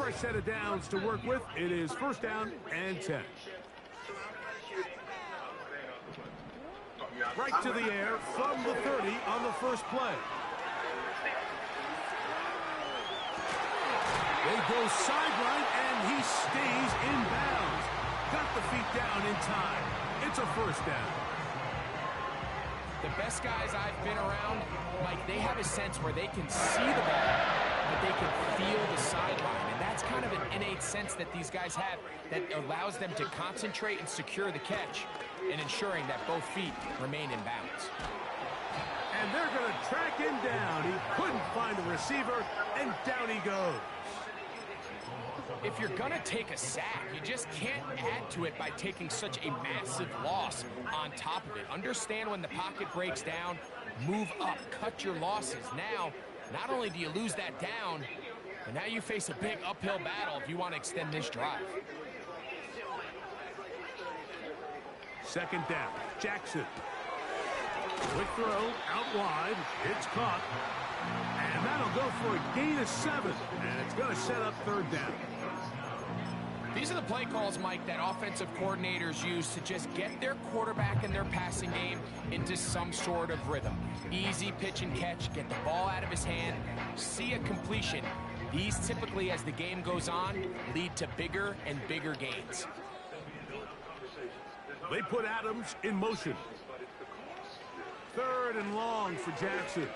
fresh set of downs to work with. It is first down and 10. Right to the air from the 30 on the first play. They go sideline, and he stays in bounds. Got the feet down in time. It's a first down. The best guys I've been around, Mike, they have a sense where they can see the ball, but they can feel the sideline. And that's kind of an innate sense that these guys have that allows them to concentrate and secure the catch and ensuring that both feet remain in bounds. And they're going to track him down. He couldn't find a receiver, and down he goes. If you're going to take a sack, you just can't add to it by taking such a massive loss on top of it. Understand when the pocket breaks down, move up, cut your losses. Now, not only do you lose that down, but now you face a big uphill battle if you want to extend this drive. Second down, Jackson. Quick throw, out wide, it's caught. And that'll go for a gain of 7, and it's going to set up third down. These are the play calls, Mike, that offensive coordinators use to just get their quarterback and their passing game into some sort of rhythm. Easy pitch and catch, get the ball out of his hand, see a completion. These typically, as the game goes on, lead to bigger and bigger gains. They put Adams in motion. Third and long for Jackson.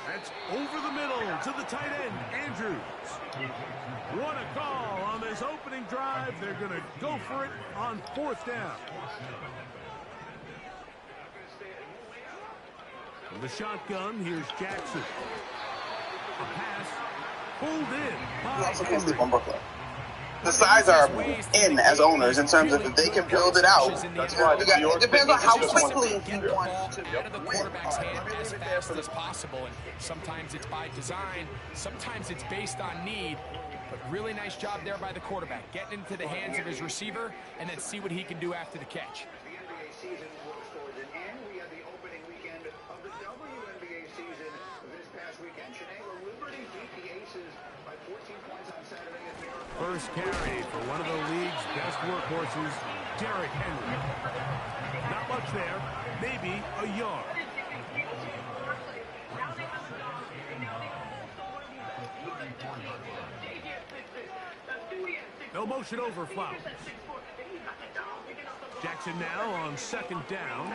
That's over the middle to the tight end, Andrews. What a call on this opening drive. They're going to go for it on fourth down. From the shotgun, here's Jackson. A pass pulled in by Henry. The sides are in as owners in terms of if they can build it out. That's right. It depends on how quickly you want to out of the quarterback's hand as fast as possible. And sometimes it's by design, sometimes it's based on need. But really nice job there by the quarterback, getting into the hands of his receiver and then see what he can do after the catch. First carry for one of the league's best workhorses, Derrick Henry. Not much there, maybe a yard. No motion over Flowers. Jackson now on second down.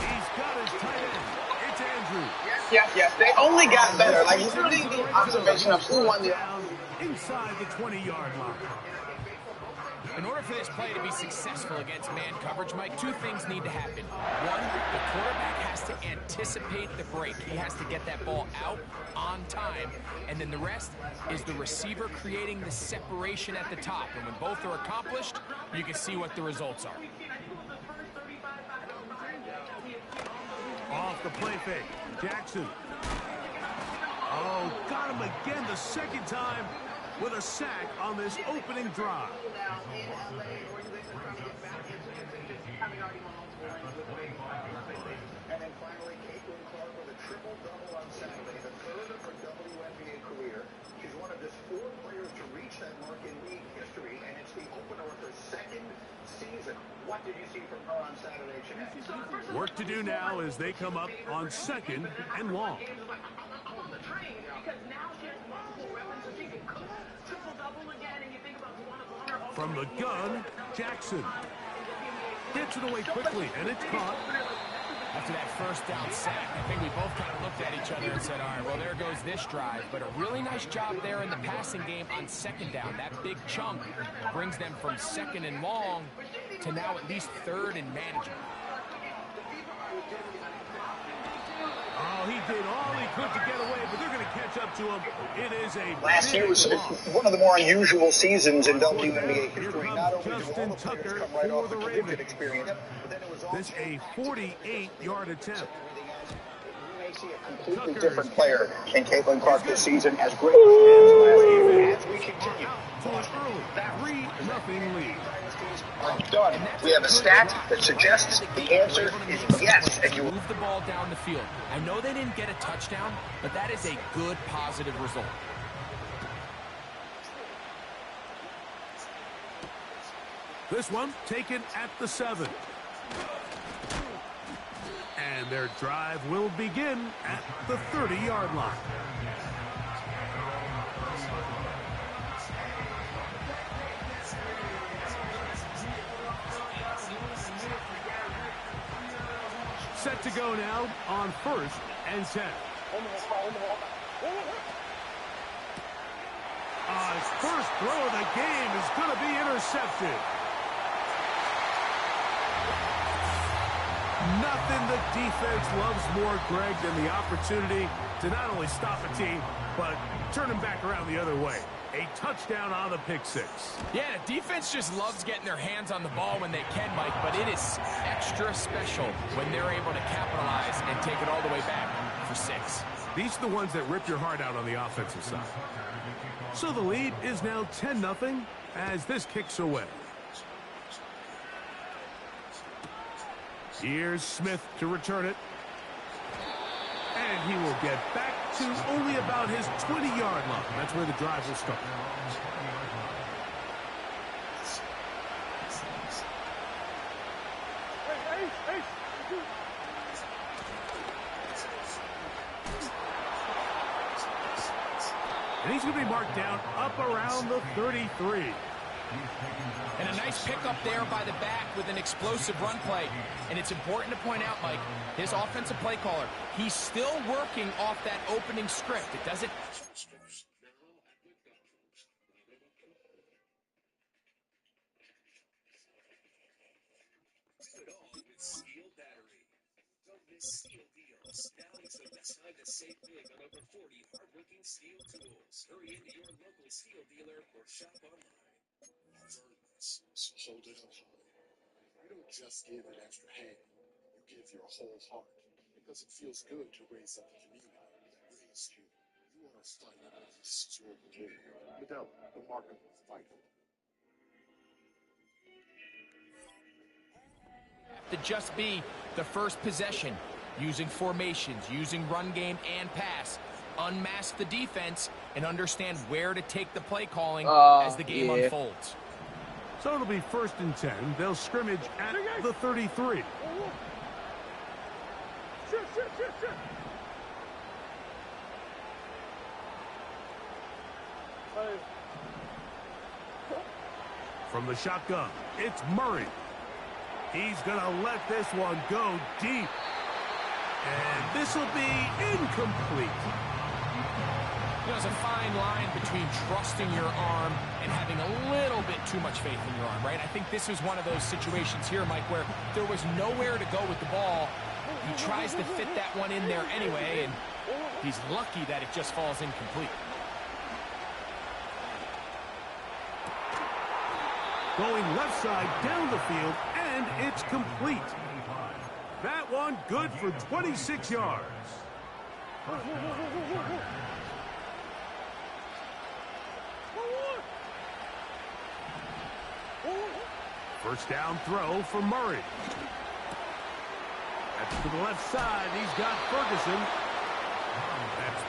He's got his tight end. It's Andrews. Yes. They only got better. Like, it's really the observation of who won the inside the 20-yard line. In order for this play to be successful against man coverage, Mike, two things need to happen. One, the quarterback has to anticipate the break. He has to get that ball out on time. And then the rest is the receiver creating the separation at the top. And when both are accomplished, you can see what the results are. Off the play fake, Jackson. Oh, got him again the second time with a sack on this opening drive. And then finally, Caitlin Clark with a triple-double on Saturday, the third of her WNBA career. She's one of just 4 players to reach that mark in league history, and it's the opener of her second season. What did you see from her on Saturday, Jeanette? Work to do now as they come up on second and long. From the gun, Jackson gets it away quickly, and it's caught. After that first down sack, I think we both kind of looked at each other and said, all right, well, there goes this drive. But a really nice job there in the passing game on second down. That big chunk brings them from second and long to now at least third and manageable. Oh, he did all he could to get away, but they're going to catch up to him. It is a last year was one of the more unusual seasons in WNBA history. Not only do all the players come right off the collegiate experience, but then it was also this a 48-yard attempt. We may see a completely different player in Caitlin Clark this season, as great as we continue. To an early 3-0 lead. Done. We have a stat that suggests the answer is yes. And you move the ball down the field. I know they didn't get a touchdown, but that is a good positive result. This one taken at the 7. And their drive will begin at the 30-yard line. Set to go now on 1st and 10. His first throw of the game is going to be intercepted. Nothing the defense loves more, Greg, than the opportunity to not only stop a team, but turn them back around the other way. A touchdown on the pick 6. Yeah, the defense just loves getting their hands on the ball when they can, Mike, but it is extra special when they're able to capitalize and take it all the way back for 6. These are the ones that rip your heart out on the offensive side. So the lead is now 10-0 as this kicks away. Here's Smith to return it. And he will get back to only about his 20-yard line. That's where the drive will start. And he's going to be marked down up around the 33. And a nice pickup there by the back with an explosive run play. And it's important to point out, Mike, his offensive play caller, he's still working off that opening script. It doesn't... Now is the best time to save big on over 40 hard-working steel tools. Hurry into your local steel dealer or shop online. Furnace, so hold it up high. You don't just give an extra hand, you give your whole heart, because it feels good to raise up the community that raised you. You are fighting this is your beginning. Without the mark of fighting. To just be the first possession, using formations, using run game and pass, unmask the defense, and understand where to take the play calling as the game unfolds. So it'll be 1st and 10. They'll scrimmage at the 33. From the shotgun, it's Murray. He's going to let this one go deep. And this will be incomplete. You know, there's a fine line between trusting your arm and having a little bit too much faith in your arm, right? I think this is one of those situations here, Mike, where there was nowhere to go with the ball. He tries to fit that one in there anyway, and he's lucky that it just falls incomplete. Going left side down the field, and it's complete. That one good for 26 yards. First down throw for Murray. That's to the left side. He's got Ferguson. That's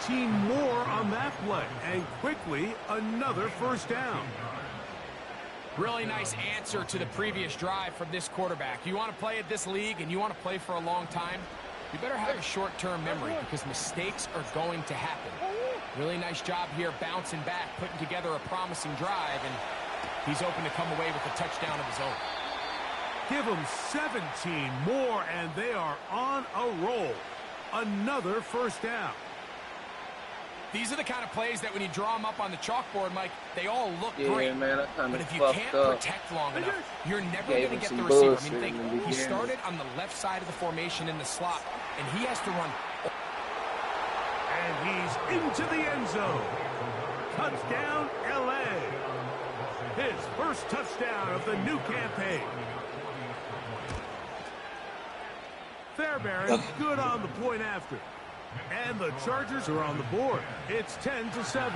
13 more on that play. And quickly, another first down. Really nice answer to the previous drive from this quarterback. You want to play at this league and you want to play for a long time, you better have a short-term memory because mistakes are going to happen. Really nice job here bouncing back, putting together a promising drive, and he's open to come away with a touchdown of his own. Give them 17 more, and they are on a roll. Another first down. These are the kind of plays that when you draw them up on the chalkboard, Mike, they all look great. Man, but if you can't protect long enough, you're never going to get the receiver. I mean, he started on the left side of the formation in the slot, and he has to run. And he's into the end zone. Touchdown, L.A. His first touchdown of the new campaign. Fairbairn good on the point after. And the Chargers are on the board. It's 10-7.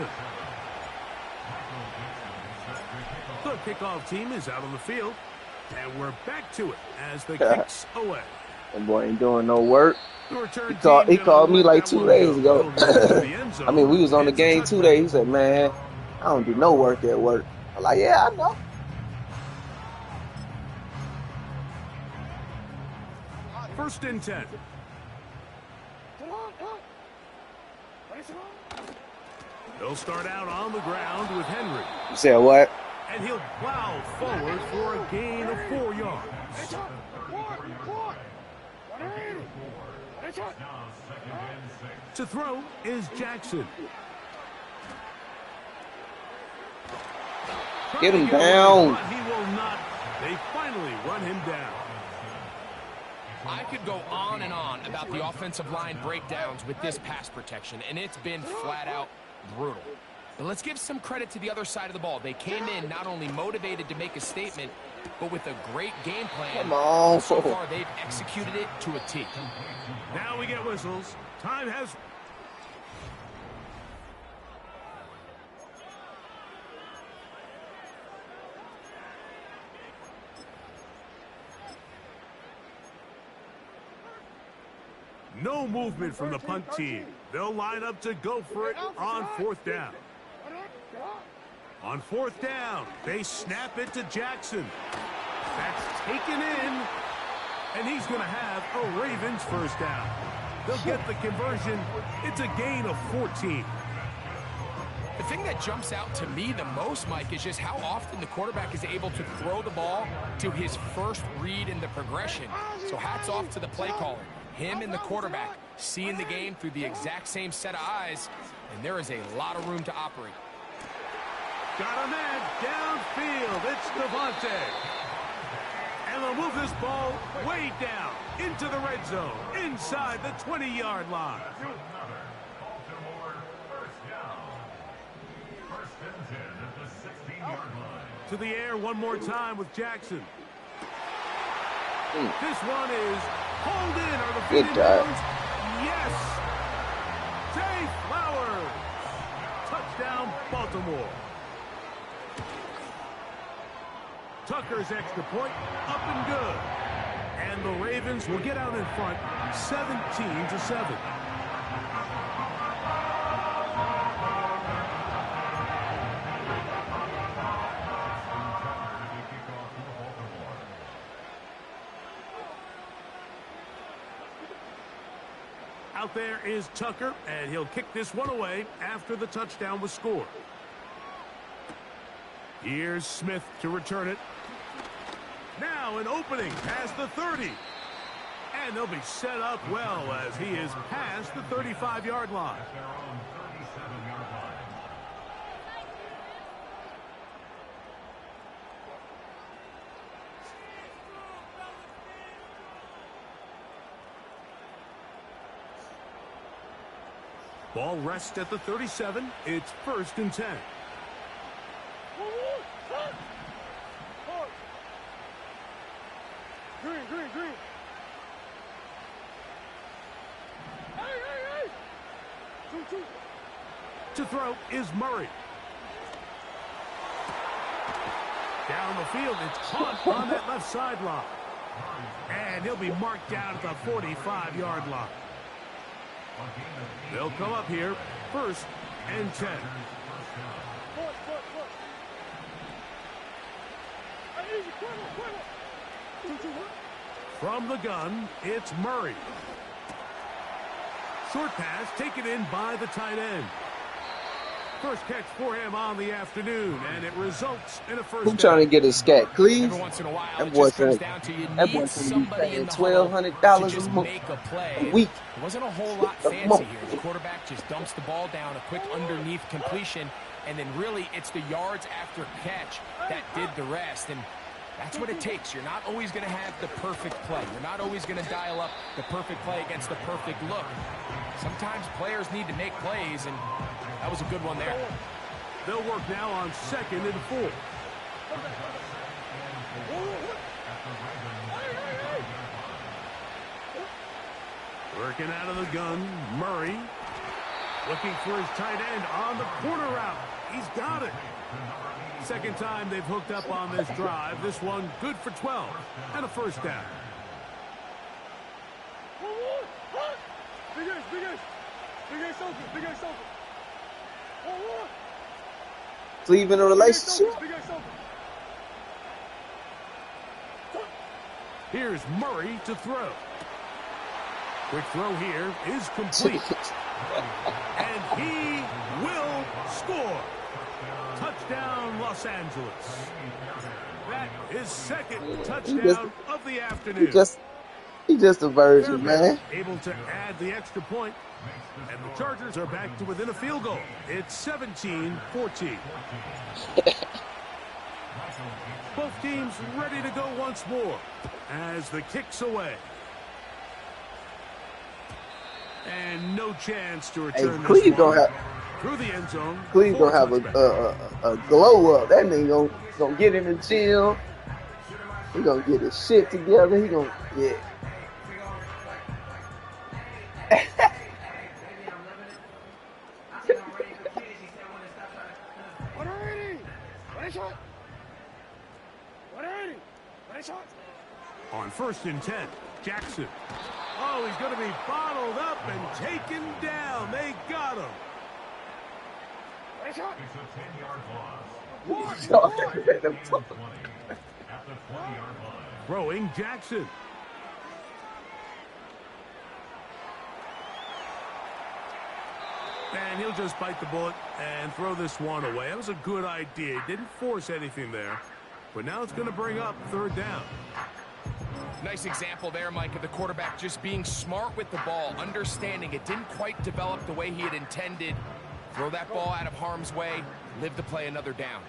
The kickoff team is out on the field. And we're back to it as the kicks away. That boy ain't doing no work. He called me like 2 days ago. I mean, we was on the game 2 days. He said, man, I don't do no work at work. I'm like, yeah, I know. First and 10. He'll start out on the ground with Henry. You said what? And he'll plow forward for a gain of 4 yards. To throw is Jackson. Get him down. But he will not. They finally run him down. I could go on and on about the offensive line breakdowns with this pass protection, and it's been flat out brutal. But let's give some credit to the other side of the ball. They came in not only motivated to make a statement, but with a great game plan. Come on. So far, they've executed it to a T. Now we get whistles. Time has... No movement from the punt team. They'll line up to go for it on 4th down. On 4th down, they snap it to Jackson. That's taken in, and he's going to have a Ravens first down. They'll get the conversion. It's a gain of 14. The thing that jumps out to me the most, Mike, is just how often the quarterback is able to throw the ball to his first read in the progression. So hats off to the play caller. Him and the quarterback seeing the game through the exact same set of eyes, and there is a lot of room to operate. Got a man downfield. It's Devontae. And they'll move this ball way down into the red zone, inside the 20-yard line. To the air one more time with Jackson. This one is hauled in. Are the feet in bounds? Yes. Zay Flowers. Touchdown, Baltimore. Tucker's extra point up and good. And the Ravens will get out in front 17-7. Out there is Tucker, and he'll kick this one away after the touchdown was scored. Here's Smith to return it. Now an opening past the 30. And they'll be set up well as he is past the 35-yard line. Ball rests at the 37. It's 1st and 10. Green. Hey. To throw is Murray. Down the field, it's caught on that left sideline. And he'll be marked down at the 45-yard line. They'll come up here, 1st and 10. From the gun, it's Murray. Short pass taken in by the tight end. First catch for him on the afternoon, and it results in a first down. Who trying to get a scat? Cleve? Every once in a while, That boy's going to be paying $1,200 a week. It wasn't a whole lot fancy here. The quarterback just dumps the ball down, a quick underneath completion, and then really it's the yards after catch that did the rest. And that's what it takes. You're not always going to have the perfect play. You're not always going to dial up the perfect play against the perfect look. Sometimes players need to make plays, and that was a good one there. They'll work now on 2nd and 4. Working out of the gun, Murray. Looking for his tight end on the corner route. He's got it. Second time they've hooked up on this drive. This one good for 12 and a first down. Big Ace open. Cleve in a relationship? Here's Murray to throw. Quick throw here is complete. And he will score. Touchdown, Los Angeles. That is second touchdown of the afternoon. He just a virgin, man. Able to add the extra point. And the Chargers are back to within a field goal. It's 17-14. Both teams ready to go once more as the kick's away. And no chance to return this one through the end zone. Cleve gonna have a glow up. That nigga gonna get in the gym. He gonna get his shit together. He gonna On 1st and 10, Jackson. Oh, he's going to be bottled up and taken down. They got him. Throwing Jackson. And he'll just bite the bullet and throw this one away. That was a good idea. He didn't force anything there. But now it's going to bring up 3rd down. Nice example there, Mike, of the quarterback just being smart with the ball, understanding it didn't quite develop the way he had intended. Throw that ball out of harm's way, live to play another down.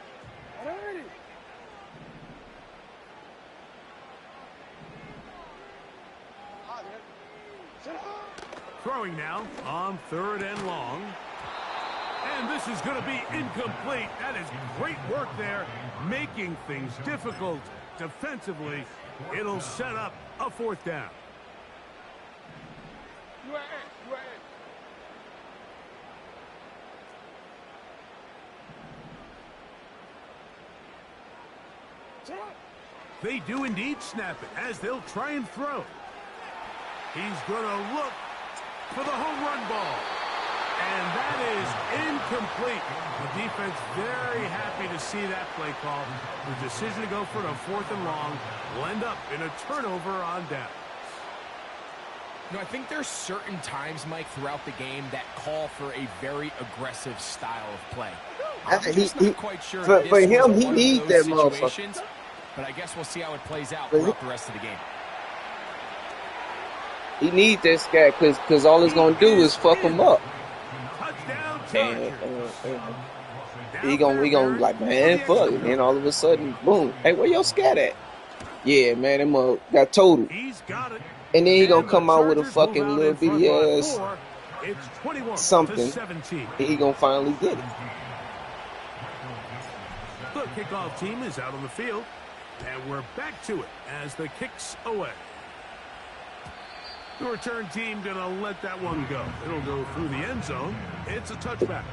Throwing now on 3rd and long. And this is going to be incomplete. That is great work there, making things difficult defensively. It'll set up a 4th down. They do indeed snap it as they'll try and throw. He's going to look for the home run ball. And that is incomplete. The defense very happy to see that play call. The decision to go for it on 4th and long will end up in a turnover on downs. You know, I think there's certain times, Mike, throughout the game that call for a very aggressive style of play. I'm just not quite sure for him, he needs that motherfucker. But I guess we'll see how it plays out throughout the rest of the game. He needs this guy because all he's going to do is fuck him up. And he gonna like, man, fuck it. And all of a sudden, boom. Hey, where your scat at? Yeah, man, them got totaled. And then he gonna come out with a fucking little bitty ass something. And he gonna finally get it. The kickoff team is out on the field. And we're back to it as the kick's away. The return team going to let that one go. It'll go through the end zone. It's a touchback.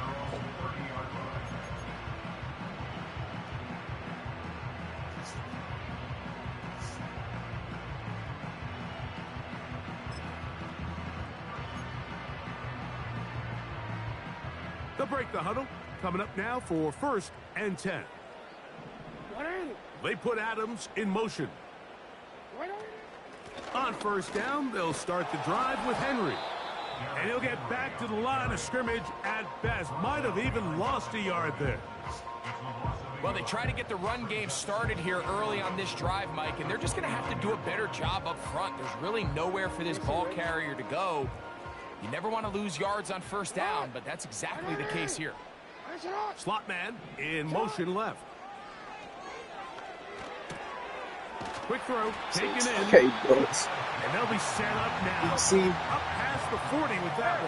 They'll break the huddle. Coming up now for 1st and 10. They put Adams in motion. On 1st down, they'll start the drive with Henry. And he'll get back to the line of scrimmage at best. Might have even lost a yard there. Well, they try to get the run game started here early on this drive, Mike, and they're just going to have to do a better job up front. There's really nowhere for this ball carrier to go. You never want to lose yards on 1st down, but that's exactly the case here. Slot man in motion left. Quick throw, taken in. Okay, and they'll be set up now. See, up past the 40 with that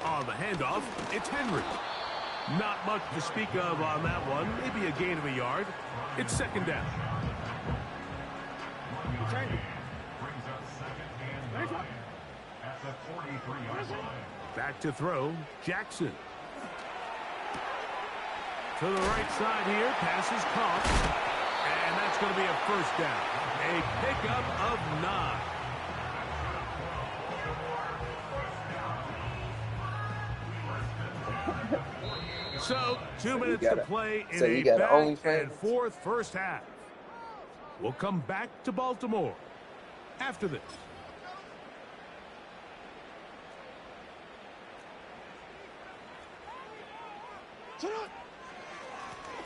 one. On the handoff, it's Henry. Not much to speak of on that one. Maybe a gain of a yard. It's 2nd down. Back to throw, Jackson. To the right side here, pass is caught. And that's going to be a 1st down. A pickup of 9. So, 2 minutes to play in a back and forth 1st half. will come back to Baltimore after this.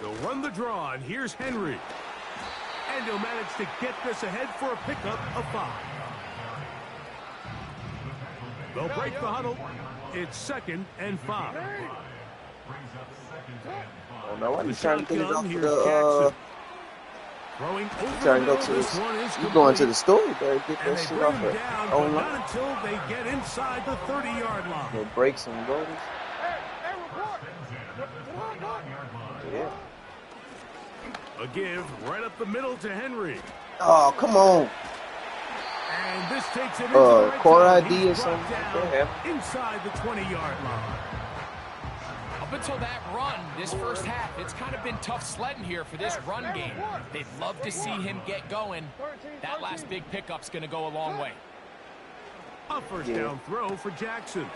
They'll run the draw, and here's Henry. And he'll manage to get this ahead for a pickup of 5. They'll break the huddle. It's 2nd and 5. Oh no, I'm trying to get it off Here's the Jackson. Throwing over trying to the go to middle. This one is you going to complete. the store, better get And that they shit bring off him the down, but online. not until they get inside the 30-yard line. They break some goals. Yeah. A give right up the middle to Henry. Oh, come on. And this takes him into the red core zone. ID or He's something brought like down that. inside the 20-yard line. Up until that run, this first half, it's kind of been tough sledding here for this run game. They'd love to see him get going. That last big pickup's going to go a long way. A first down throw for Jackson.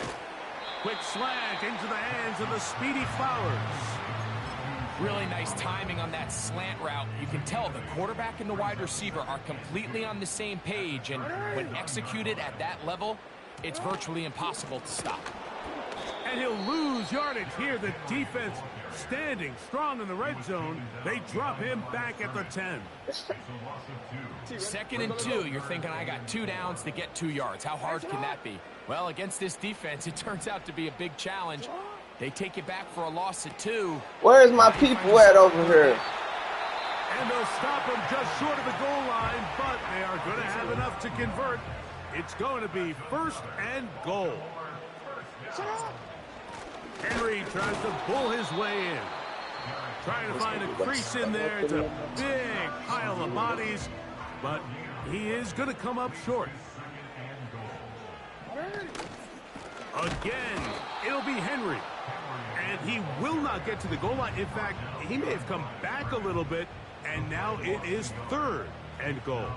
Quick slant into the hands of the speedy Flowers. Really nice timing on that slant route. You can tell the quarterback and the wide receiver are completely on the same page, and when executed at that level, it's virtually impossible to stop. And he'll lose yardage here. The defense standing strong in the red zone. They drop him back at the 10. 2nd and 2, you're thinking, I got 2 downs to get 2 yards. How hard can that be? Well, against this defense, it turns out to be a big challenge. They take it back for a loss at 2. Where's my people at over here? And they'll stop him just short of the goal line, but they are going to have enough to convert. It's going to be 1st and goal. Henry tries to pull his way in. Trying to find a crease in there. It's a big pile of bodies, but he is going to come up short. Again, it'll be Henry. And he will not get to the goal line. In fact, he may have come back a little bit, and now it is 3rd and goal.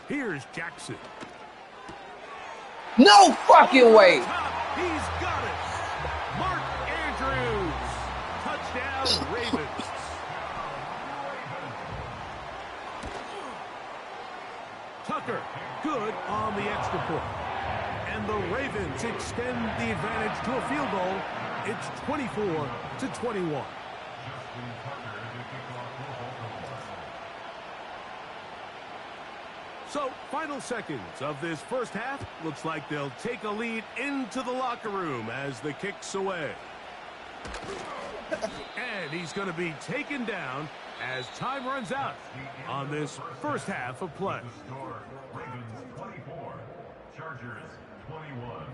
Here's Jackson. No fucking way. He's got it. Mark Andrews. Touchdown, Ravens. Tucker, good on the extra point. And the Ravens extend the advantage to a field goal. It's 24-21. So, final seconds of this first half. Looks like they'll take a lead into the locker room as the kick's away. And he's going to be taken down as time runs out on this first half of play. Ravens 24, Chargers 21.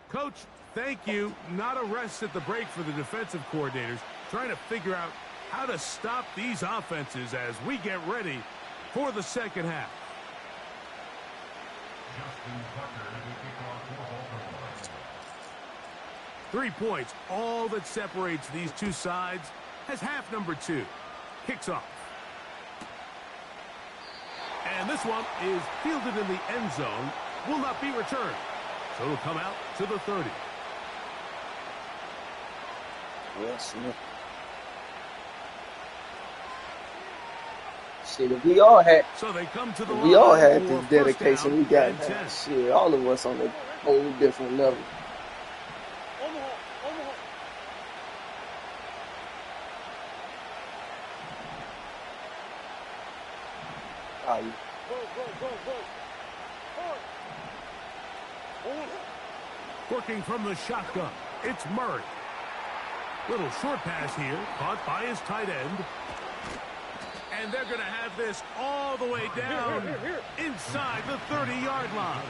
Coach, thank you. Not a rest at the break for the defensive coordinators, trying to figure out how to stop these offenses as we get ready for the second half. 3 points, all that separates these two sides, as half number 2 kicks off. And this one is fielded in the end zone, will not be returned. So it'll come out to the 30. Yes, man. Shit, if we all had, so they come to the we all had for this first dedication, down we got and 10. shit. All of us on a whole different level. Oh, yeah. Working from the shotgun, it's Murray. Little short pass here, caught by his tight end. And they're going to have this all the way down inside the 30-yard line.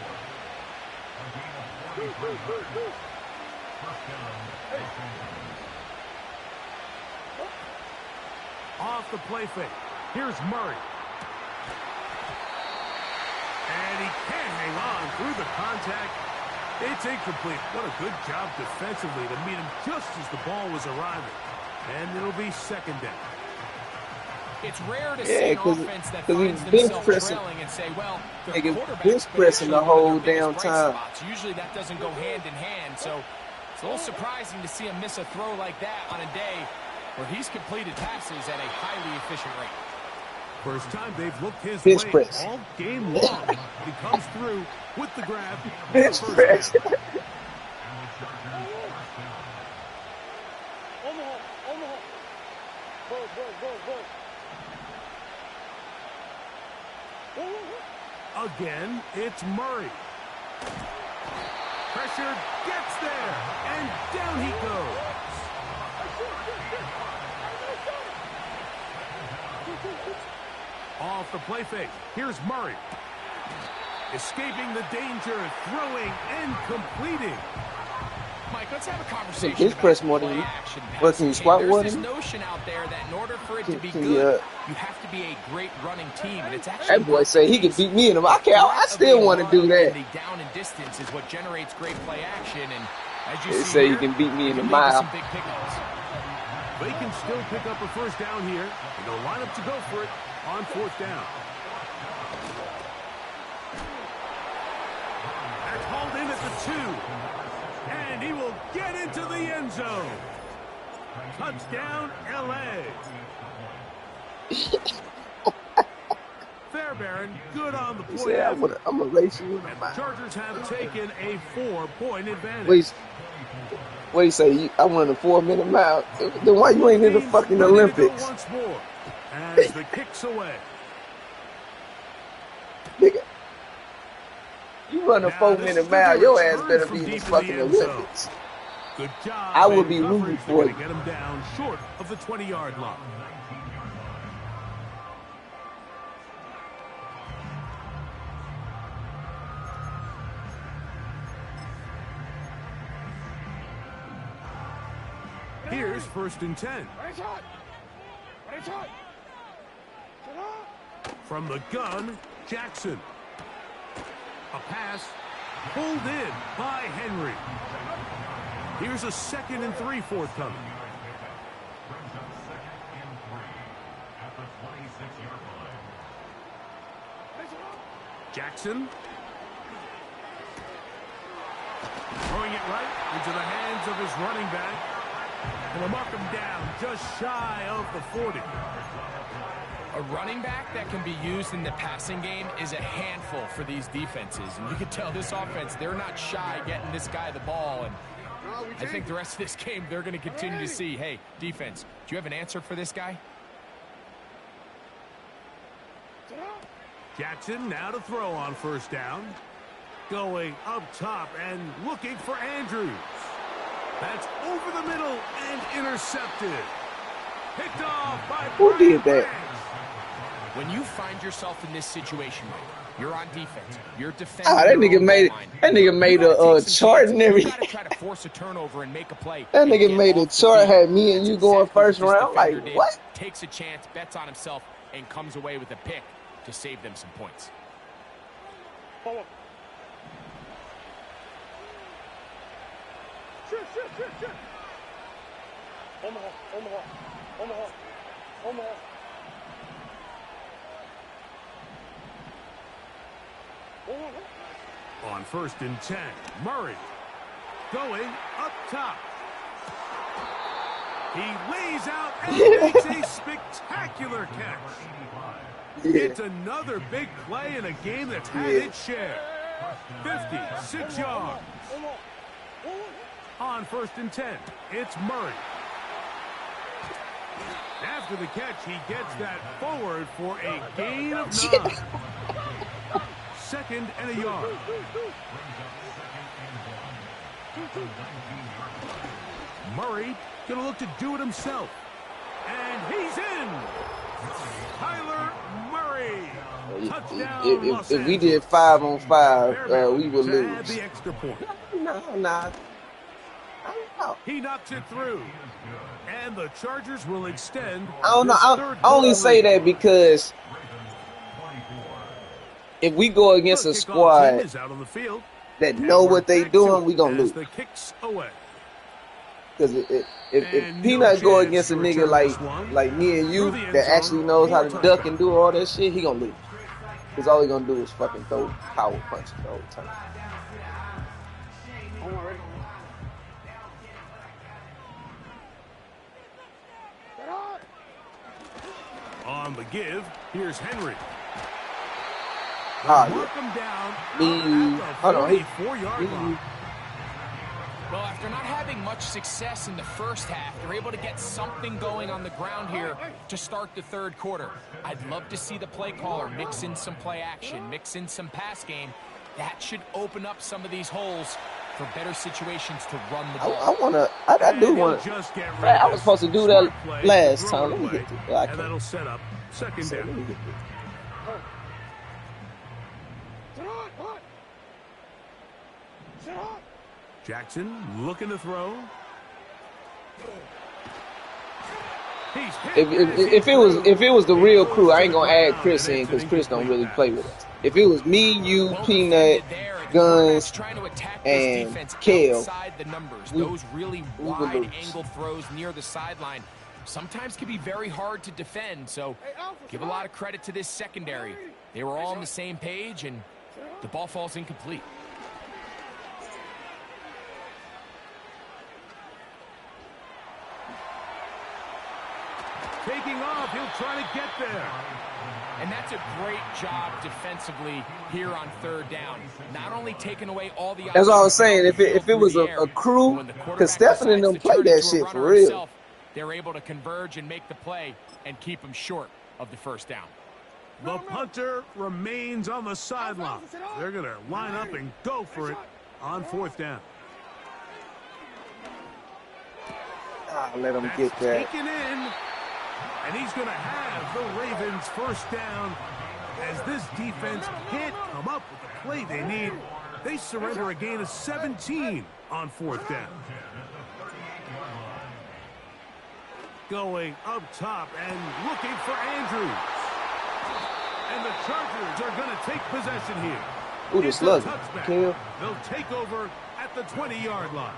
Off the play fake. Here's Murray. And he can't hang on through the contact. It's incomplete. What a good job defensively to meet him just as the ball was arriving. And it'll be second down. It's rare to see an offense that finds themselves trailing and say, well, the quarterback's pressing the whole damn time. Usually that doesn't go hand in hand, so it's a little surprising to see him miss a throw like that on a day where he's completed passes at a highly efficient rate. First time they've looked his Bench way press. all game long. He comes through with the grab. Bench press. Again, it's Murray. Pressure gets there, and down he goes. Off the play fake. Here's Murray. Escaping the danger, throwing and completing. Mike, let's have a conversation Bench press more than you. What, can you squat more There's than this you? notion out there that in order for it to be Can good, you, you have to be a great running team, and it's actually That boy say he could beat me in him. I still want to do that. The down and distance is what generates great play action, and as you They see say here, he can beat me in he a can lead to mile. some big pickups. They can still pick up a first down here, and they'll line up to go for it on fourth down. That's hauled in at the 2, and he will get into the end zone. Touchdown, L.A. Fairbairn, good on the He point. said, I'm going to race you in the And the mile. Chargers have taken a 4-point advantage. What do you say? I won a 4-minute mile. Then why you ain't in the fucking Ready to go Olympics? once more as the kick's away. Nigga, you run a Now, this is 4-minute the mile, your return ass better from be in the deep in fucking the end zone. Olympics. Good job. I will in be coverage. rooting They're for gonna you. get him down short of the 20-yard line. Here's first and 10. From the gun, Jackson. A pass pulled in by Henry. Here's a 2nd and 3 forthcoming. Brings up 2nd and 3 at the 26-yard line. Jackson. Throwing it right into the hands of his running back. And will mark him down just shy of the 40. A running back that can be used in the passing game is a handful for these defenses. And you can tell this offense, they're not shy getting this guy the ball. And I think the rest of this game, they're going to continue to see, hey, defense, do you have an answer for this guy? Jackson now to throw on first down. Going up top and looking for Andrews. That's over the middle and intercepted. Picked off by Who did that? When you find yourself in this situation, Mike, you're on defense. You're defending. Ah, that nigga made it. That nigga made a chart and everything. You got to try to force a turnover and make a play. That nigga made a chart, had me and you going first round. Like, what? Takes a chance, bets on himself, and comes away with a pick to save them some points. On first and 10, Murray going up top. He lays out and makes a spectacular catch. Yeah. It's another big play in a game that's had its share. 56 yards. On first and 10, it's Murray. After the catch, he gets that forward for a gain of 9. 2nd and a yard. Murray gonna look to do it himself. And he's in. Kyler Murray. Touchdown, Los If we Angeles. did 5-on-5, Fairbairn we would to add lose. the extra point. Nah. I don't know. He knocks it through. And the Chargers will extend. I don't know. this I third only quarter say lead. that because if we go against The a kickoff team squad is out on the field. that And know we're what they back to doing, it we gonna as lose. the kicks away. Because if And Peanut no go chance against a to nigga return this one. like me and you Through the end that zone actually knows how for to a duck touchdown. and do all that shit, he gonna lose. Because all he gonna do is fucking throw power punches the whole time. On the give, here's Henry. Ah, Mark yeah. him down Me, at the hold on, 44-yard line. Well, after not having much success in the first half, they're able to get something going on the ground here to start the third quarter. I'd love to see the play caller mix in some play action, mix in some pass game. That should open up some of these holes for better situations to run the ball. I do want to. Just get rid I of was this. supposed to do Smart that play to last throw time. it Let me away, get to it. I and can't. that'll set up second So, let down. me get this. Jackson looking to throw. He's If, hit as he if it was throws. if it was the He real goes crew, I to ain't the gonna add ground, Chris and in it's because an Chris don't incomplete really play pass. with us. If it was me, you, Well Peanut, defended there. The Guns, quarterback's trying to attack this and defense Kale, outside the numbers. we Those really would lose. wide angle throws near the sideline sometimes can be very hard to defend. So give a lot of credit to this secondary. They were all on the same page, and the ball falls incomplete. Taking off, he'll try to get there. And that's a great job defensively here on third down. Not only taking away all the That's what I was options saying. down the If it field was through the air, a crew, when the because quarterback Stephen and decides them to play turn that into a shit for runner real. himself, they're able to converge and make the play and keep him short of the first down. The punter remains on the sideline. They're going to line up and go for it on fourth down. Let him That's get that. taken in, and he's going to have the Ravens first down as this defense can't come up with the play they need. They surrender a gain of 17 on fourth down. Going up top and looking for Andrews. And the Chargers are going to take possession here. Ooh, the It's a slugger. touchback. Kill. They'll take over at the 20-yard line.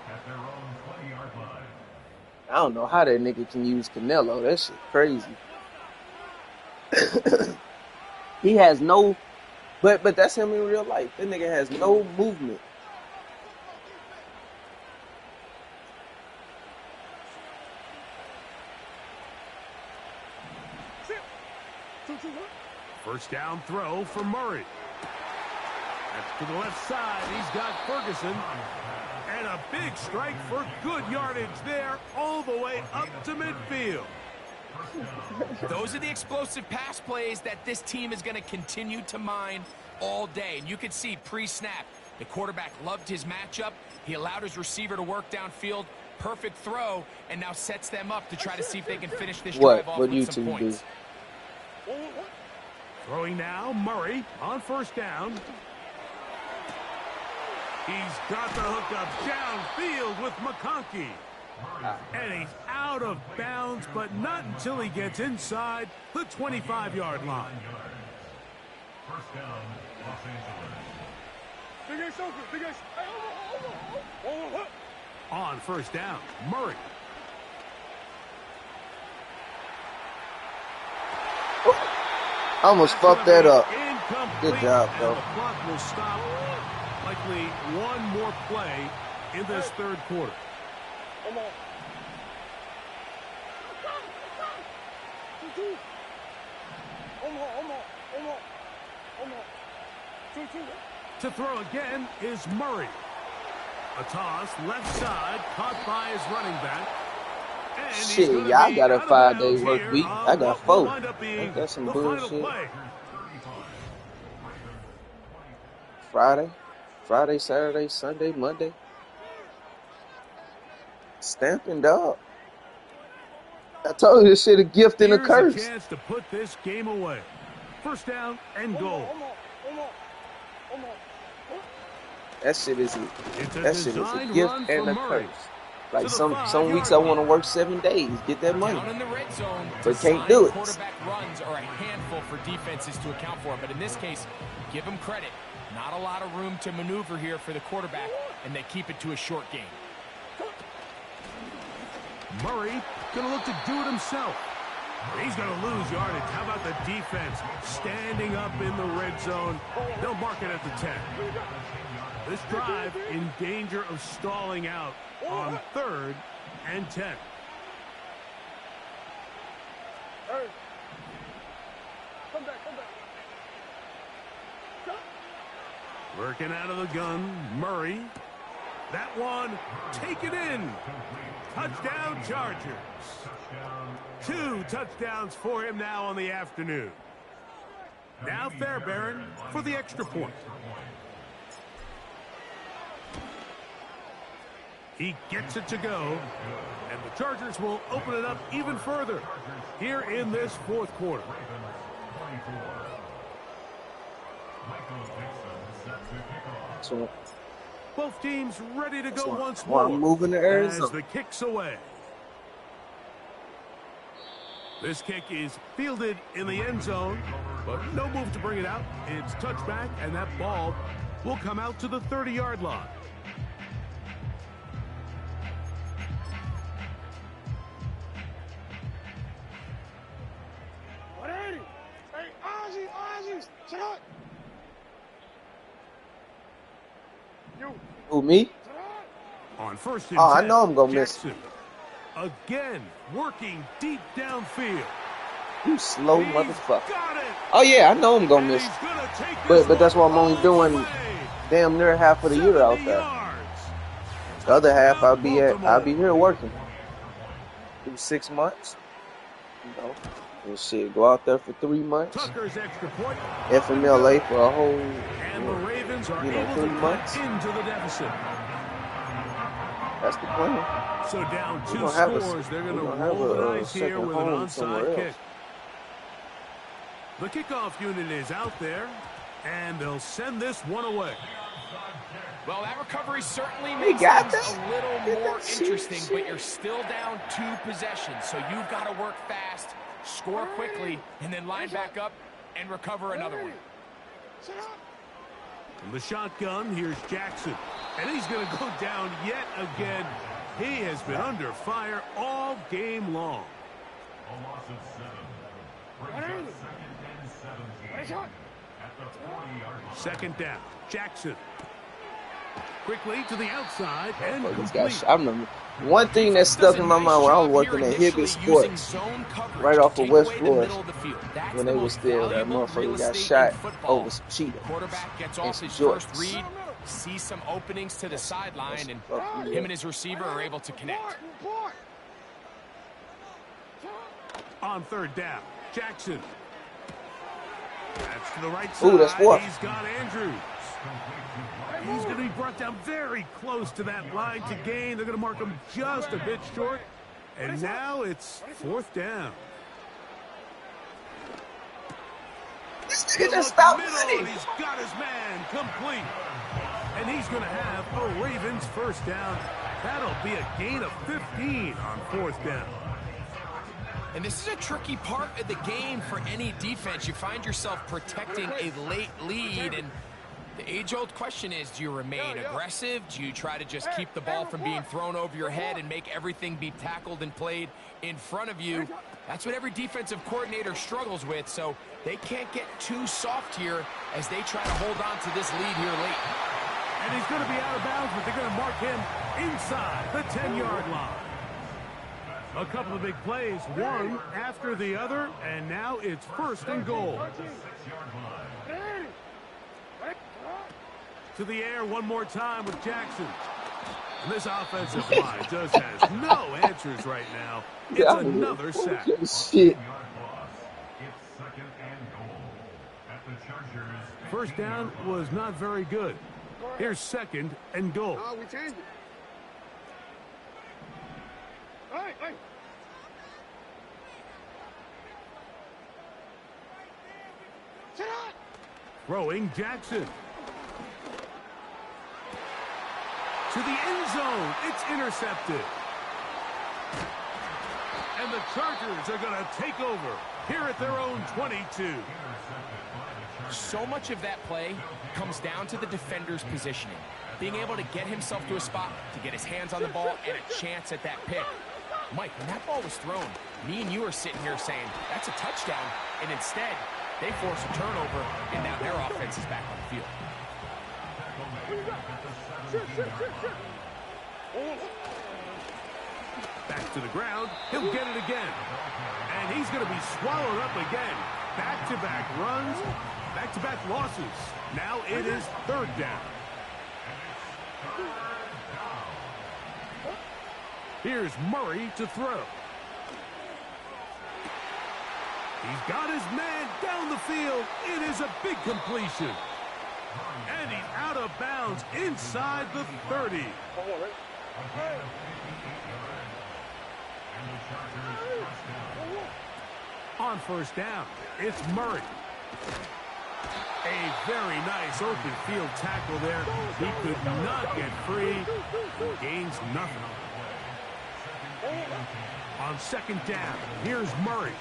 At their own 20-yard line. I don't know how that nigga can use Canelo. That shit crazy. He has no, but that's him in real life. That nigga has no movement. First down throw for Murray. That's to the left side. He's got Ferguson. And a big strike for good yardage there all the way up to midfield. Those are the explosive pass plays that this team is going to continue to mine all day. And you can see pre-snap, the quarterback loved his matchup. He allowed his receiver to work downfield. Perfect throw, and now sets them up to try to see if they can finish this drive off What with you some two do? points. Throwing now, Murray on first down. He's got the hookup downfield with McConkey. And he's out of bounds, but not until he gets inside the 25-yard line. First down, Los Angeles. On first down, Murray. I almost fucked that up. Incomplete. Good job, And bro. the clock will stop. Likely one more play in this third quarter. To throw again is Murray. A toss, left side, caught by his running back. And he's Shit, gonna yeah, I be got a out of 5-day bounds work here week. on I got what will 4. wind up being Ain't that some the final bullshit? play. Friday, Saturday, Sunday, Monday. Stamping, dog. I told you this shit a gift and a Here's curse. a chance to put this game away. First down and goal. That shit is a It's a gift run and for a Murray. curse. Like To the some 5-yard weeks I want to line. work 7 days, get that money, Down in the red zone, but can't do it. quarterback runs are a handful for defenses to account for. But in this case, give them credit. Not a lot of room to maneuver here for the quarterback, and they keep it to a short game. Murray going to look to do it himself. He's going to lose yardage. How about the defense standing up in the red zone? They'll mark it at the 10. This drive in danger of stalling out on 3rd and 10. Working out of the gun, Murray. That one, take it in. Touchdown, Chargers. 2 touchdowns for him now on the afternoon. Now Fairbairn for the extra point. He gets it to go, and the Chargers will open it up even further here in this 4th quarter. So Both teams ready to go once more. I'm moving to as Arizona. the kick's away. This kick is fielded in the end zone, but no move to bring it out. It's touchback, and that ball will come out to the 30-yard line. Who, me? On 1st and 10, I know I'm gonna miss Jackson again working deep downfield. You slow He's motherfucker. got it. Oh yeah, I know I'm gonna And miss. he's gonna take this But that's why I'm one only all doing the way. damn near half of the year out 70 there. yards. The other half I'll be Baltimore. here working. Do 6 months. You know. And shit, go out there for 3 months. Tucker's extra point. FMLA for a whole, And the Ravens are you know, able 3 to months. cut into the deficit. That's the plan. So down 2 gonna have a- scores. They're going to we're gonna have roll the a dice here second with an home somewhere onside else. kick. The kickoff unit is out there, and they'll send this one away. Well, that recovery certainly They makes got things this? a little Get more that shit, interesting, but shit. you're still down 2 possessions, so you've got to work fast, score quickly, and then line back up and recover another one. From the shotgun, here's Jackson. And he's going to go down yet again. He has been under fire all game long. A loss of 7. Brings up 2nd and 17. At the 40-yard line. 2nd down. Jackson. Quickly to the outside and Motherfuckers got complete. shit. I remember one thing that stuck in my mind when I was working at Hibbett Sports, right off of West Florida, when they was still that motherfucker got shot over some cheetah Quarterback gets and off some his first jorts. read, sees some openings to the sideline, and Fuck you, him yeah. and his receiver are able to connect. On 3rd down, Jackson. That's to the right side. Ooh, that's 4th. He's got Andrews. He's going to be brought down very close to that line to gain. They're going to mark him just a bit short. And now it's 4th down. This To nigga the just stopped middle, running. and he's got his man complete. And he's going to have a Ravens 1st down. That'll be a gain of 15 on 4th down. And this is a tricky part of the game for any defense. You find yourself protecting a late lead, and the age-old question is, do you remain aggressive? Do you try to just keep the ball from being thrown over your head and make everything be tackled and played in front of you? That's what every defensive coordinator struggles with, so they can't get too soft here as they try to hold on to this lead here late. And he's going to be out of bounds, but they're going to mark him inside the 10-yard line. A couple of big plays, one after the other, and now it's 1st and goal. To the air one more time with Jackson. And this offensive line just has no answers right now. It's another sack. Shit. 2-yard loss. It's 2nd and goal. At the Chargers. 1st down was not very good. Here's 2nd and goal. Oh, we changed it. Hey, hey. Throwing Jackson. To the end zone. It's intercepted. And the Chargers are going to take over here at their own 22. So much of that play comes down to the defender's positioning. Being able to get himself to a spot, to get his hands on the ball, and a chance at that pick. Mike, when that ball was thrown, me and you are sitting here saying, that's a touchdown. And instead, they force a turnover, and now their offense is back on the field. Back to the ground. He'll get it again. And he's going to be swallowed up again. Back-to-back runs, back-to-back losses. Now it is third down. Here's Murray to throw. He's got his man down the field. It is a big completion. And he's out of bounds inside the 30. On first down, it's Murray. A very nice open field tackle there. He could not get free. He gains nothing. On second down, here's Murray.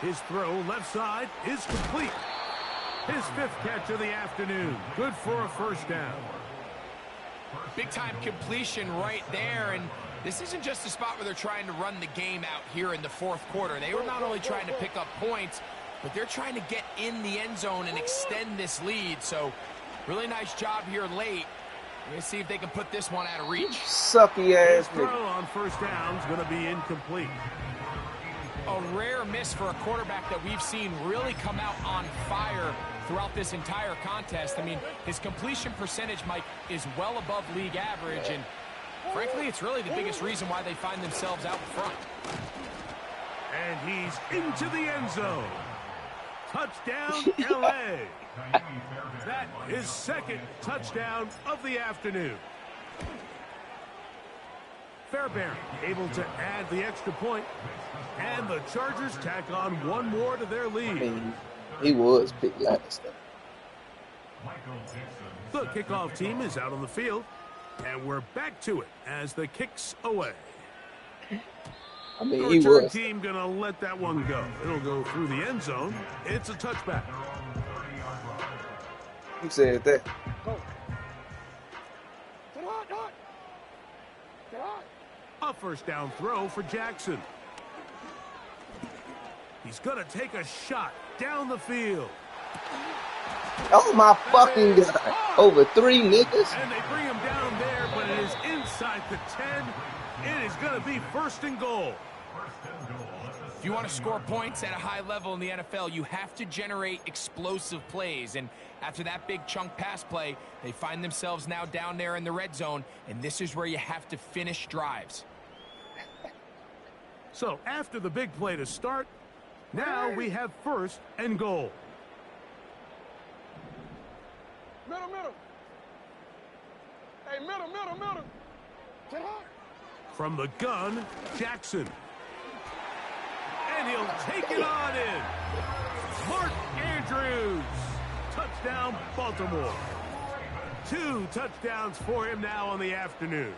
His throw left side is complete. His fifth catch of the afternoon. Good for a first down. Big-time completion right there, and this isn't just a spot where they're trying to run the game out here in the fourth quarter. They were not only trying to pick up points, but they're trying to get in the end zone and extend this lead. So, really nice job here late. Let's see if they can put this one out of reach. Sucky ass throw on first down is going to be incomplete. A rare miss for a quarterback that we've seen really come out on fire throughout this entire contest. I mean, his completion percentage, Mike, is well above league average, and frankly, it's really the biggest reason why they find themselves out in front. And he's into the end zone. Touchdown, L.A. That is second touchdown of the afternoon. Fairbairn able to add the extra point, and the Chargers tack on one more to their lead. I mean, he was picked last. The kickoff team is out on the field, and we're back to it as the kick's away. I mean, the he return was. team going to let that one go. It'll go through the end zone. It's a touchback. Who said that? A first down throw for Jackson. He's going to take a shot down the field. Oh, my fucking God. Over 3 niggas. And they bring him down there, but it is inside the 10. It is going to be first and goal. If you want to score points at a high level in the NFL, you have to generate explosive plays. And after that big chunk pass play, they find themselves now down there in the red zone. And this is where you have to finish drives. So after the big play to start, now we have first and goal. Middle. Hey, middle. From the gun, Jackson. And he'll take it on in. Mark Andrews. Touchdown, Baltimore. 2 touchdowns for him now on the afternoon.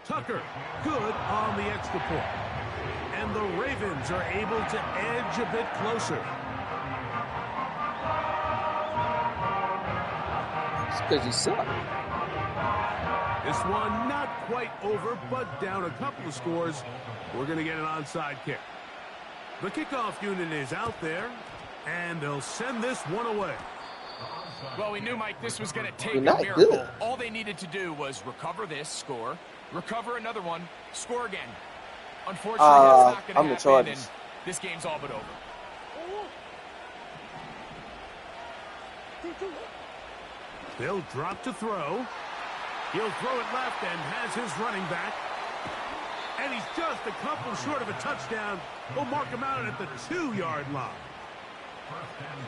Tucker, good on the extra point. And the Ravens are able to edge a bit closer. It's because you suck. This one not quite over, but down a couple of scores. We're going to get an onside kick. The kickoff unit is out there, and they'll send this one away. Well, we knew, Mike, this was going to take a not miracle. good. All they needed to do was recover this, score, recover another one, score again. Unfortunately, that's not going to happen, and this game's all but over. They'll drop to throw. He'll throw it left and has his running back. And he's just a couple short of a touchdown. We'll mark him out at the 2-yard line.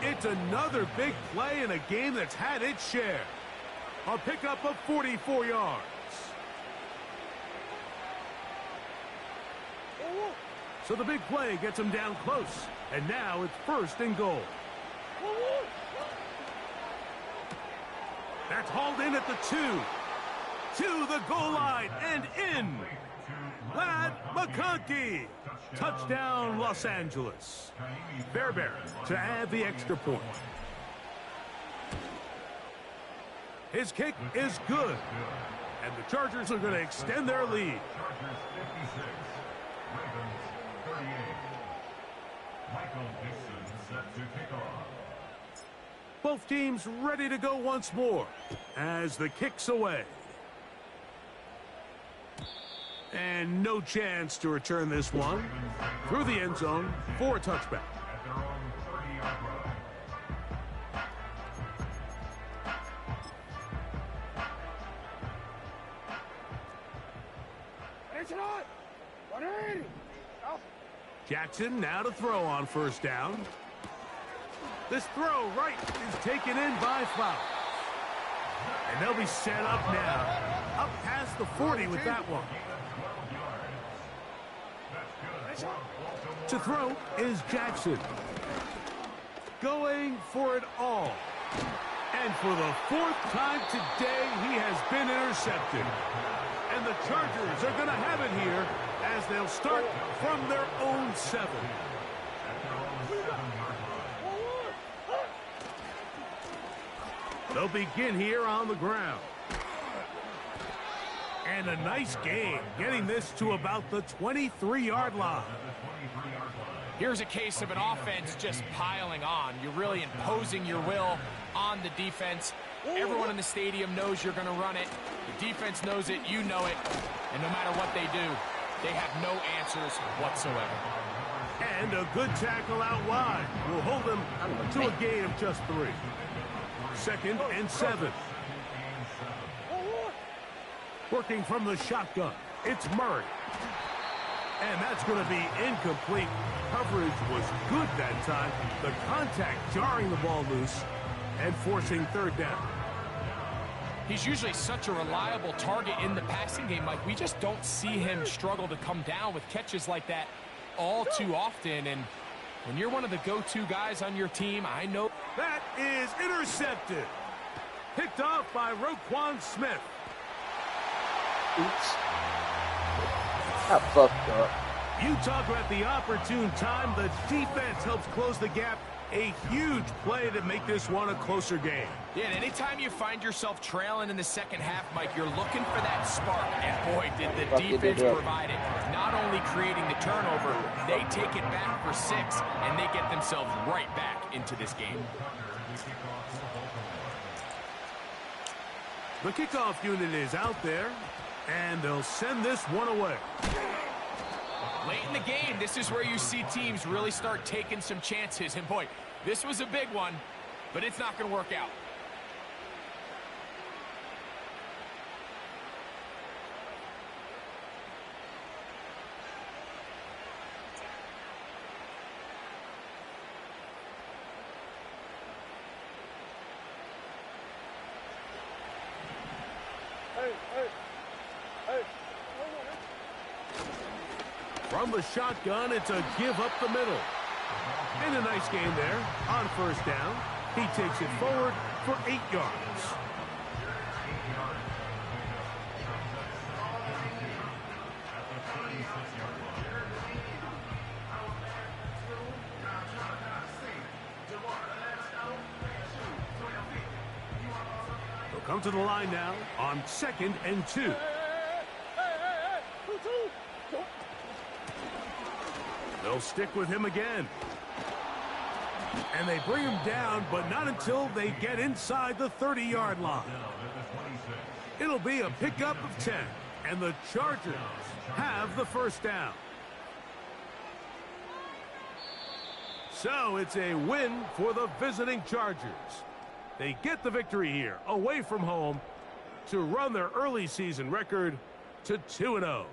It's another big play in a game that's had its share. A pickup of 44 yards. So the big play gets him down close. And now it's 1st and goal. That's hauled in at the 2. To the goal line and in. Lad McConkey. Touchdown, Los Angeles. Bear to add the extra point. His kick is good. And the Chargers are going to extend their lead. Chargers 56, Ravens 38. Michael Dixon set to kick off. Both teams ready to go once more as the kick's away. And no chance to return this one through the end zone for a touchback. At their own 30-yard line. Jackson now to throw on 1st down. This throw right is taken in by Flowers. And they'll be set up now. Up past the 40 with that one. To throw is Jackson. Going for it all. And for the 4th time today, he has been intercepted. And the Chargers are going to have it here as they'll start from their own 7. They'll begin here on the ground. And a nice game, getting this to about the 23-yard line. Here's a case of an offense just piling on. You're really imposing your will on the defense. Everyone in the stadium knows you're going to run it. The defense knows it, you know it. And no matter what they do, they have no answers whatsoever. And a good tackle out wide will hold them to a gain of just 3. 2nd and 7. Working from the shotgun, it's Murray. And that's going to be incomplete. Coverage was good that time. The contact jarring the ball loose and forcing 3rd down. He's usually such a reliable target in the passing game, Mike. We just don't see him struggle to come down with catches like that all too often. And when you're one of the go-to guys on your team, I know. That is intercepted. Picked off by Roquan Smith. Oops. I fucked up. You talk about the opportune time. The defense helps close the gap. A huge play to make this one a closer game. Yeah, and anytime you find yourself trailing in the 2nd half, Mike, you're looking for that spark. And boy, did the defense provide it. Not only creating the turnover, they take it back for 6, and they get themselves right back into this game. The kickoff unit is out there, and they'll send this one away. Late in the game, this is where you see teams really start taking some chances. And boy, this was a big one, but it's not going to work out. From the shotgun, it's a give up the middle. And a nice gain there on 1st down. He takes it forward for 8 yards. They'll come to the line now on 2nd and 2. They'll stick with him again. And they bring him down, but not until they get inside the 30-yard line. It'll be a pickup of 10, and the Chargers have the 1st down. So it's a win for the visiting Chargers. They get the victory here, away from home, to run their early season record to 2-0.